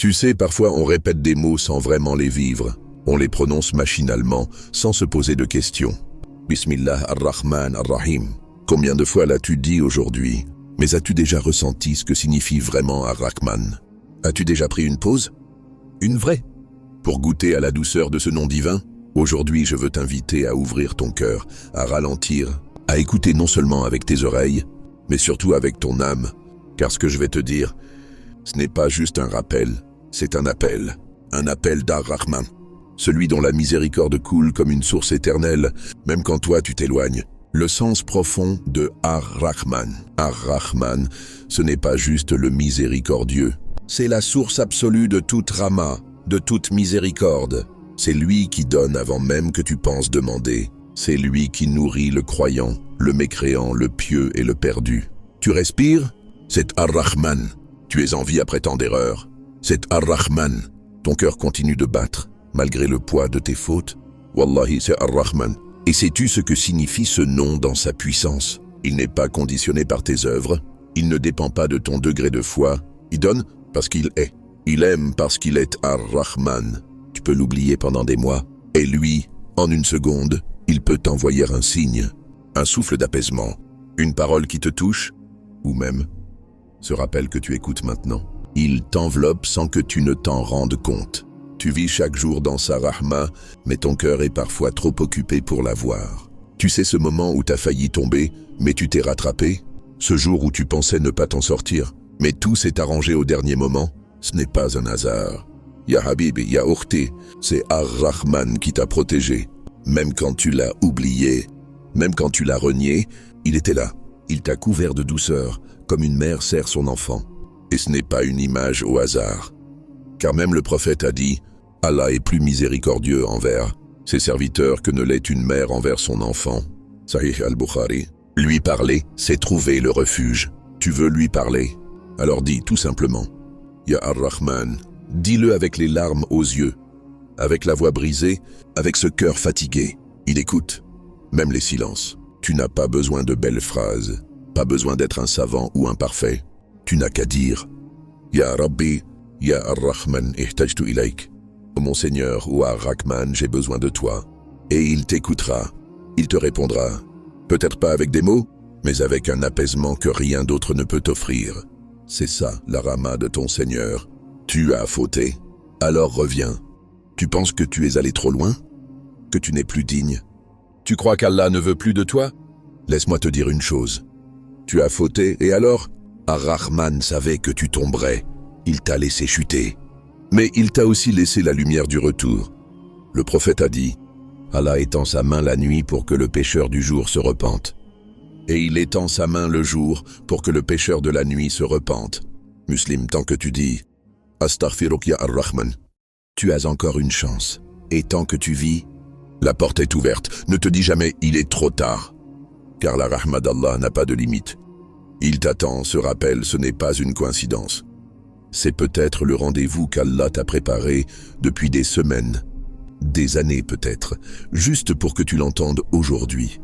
Tu sais, parfois on répète des mots sans vraiment les vivre. On les prononce machinalement, sans se poser de questions. Bismillah ar-Rahman ar-Rahim. Combien de fois l'as-tu dit aujourd'hui? Mais as-tu déjà ressenti ce que signifie vraiment ar-Rahman? As-tu déjà pris une pause? Une vraie? Pour goûter à la douceur de ce nom divin? Aujourd'hui, je veux t'inviter à ouvrir ton cœur, à ralentir, à écouter non seulement avec tes oreilles, mais surtout avec ton âme. Car ce que je vais te dire, ce n'est pas juste un rappel, c'est un appel d'Ar-Rahman. Celui dont la miséricorde coule comme une source éternelle, même quand toi tu t'éloignes. Le sens profond de Ar-Rahman. Ar-Rahman, ce n'est pas juste le miséricordieux. C'est la source absolue de toute Rahma, de toute miséricorde. C'est lui qui donne avant même que tu penses demander. C'est lui qui nourrit le croyant, le mécréant, le pieux et le perdu. Tu respires? C'est Ar-Rahman. Tu es en vie après tant d'erreurs. C'est Ar-Rahman. Ton cœur continue de battre, malgré le poids de tes fautes. Wallahi, c'est Ar-Rahman. Et sais-tu ce que signifie ce nom dans sa puissance? Il n'est pas conditionné par tes œuvres. Il ne dépend pas de ton degré de foi. Il donne parce qu'il est. Il aime parce qu'il est Ar-Rahman. Tu peux l'oublier pendant des mois. Et lui, en une seconde, il peut t'envoyer un signe, un souffle d'apaisement, une parole qui te touche, ou même ce rappel que tu écoutes maintenant. Il t'enveloppe sans que tu ne t'en rendes compte. Tu vis chaque jour dans sa rahma, mais ton cœur est parfois trop occupé pour la voir. Tu sais ce moment où t'as failli tomber, mais tu t'es rattrapé? Ce jour où tu pensais ne pas t'en sortir, mais tout s'est arrangé au dernier moment? Ce n'est pas un hasard. Ya Habibi, Ya Ukhti, c'est Ar-Rahman qui t'a protégé. Même quand tu l'as oublié, même quand tu l'as renié, il était là. Il t'a couvert de douceur, comme une mère serre son enfant. Et ce n'est pas une image au hasard. Car même le prophète a dit, Allah est plus miséricordieux envers ses serviteurs que ne l'est une mère envers son enfant. Sahih al-Bukhari. Lui parler, c'est trouver le refuge. Tu veux lui parler? Alors dis tout simplement, Ya Ar-Rahman. Dis-le avec les larmes aux yeux, avec la voix brisée, avec ce cœur fatigué. Il écoute, même les silences. Tu n'as pas besoin de belles phrases, pas besoin d'être un savant ou un parfait. Tu n'as qu'à dire, Ya Rabbi, Ya Ar-Rahman ihtajtu ilayk. Oh mon Seigneur ou Ar-Rahman, j'ai besoin de toi. Et il t'écoutera, il te répondra. Peut-être pas avec des mots, mais avec un apaisement que rien d'autre ne peut t'offrir. C'est ça, la rahma de ton Seigneur. Tu as fauté, alors reviens. Tu penses que tu es allé trop loin? Que tu n'es plus digne? Tu crois qu'Allah ne veut plus de toi? Laisse-moi te dire une chose. Tu as fauté, et alors? Ar-Rahman savait que tu tomberais. Il t'a laissé chuter. Mais il t'a aussi laissé la lumière du retour. Le prophète a dit, Allah étend sa main la nuit pour que le pécheur du jour se repente. Et il étend sa main le jour pour que le pécheur de la nuit se repente. Muslim, tant que tu dis, Astaghfiruk ya Ar-Rahman, tu as encore une chance. Et tant que tu vis, la porte est ouverte. Ne te dis jamais, il est trop tard. Car la rahma d'Allah n'a pas de limite. Il t'attend, ce rappel, ce n'est pas une coïncidence. C'est peut-être le rendez-vous qu'Allah t'a préparé depuis des semaines, des années peut-être, juste pour que tu l'entendes aujourd'hui.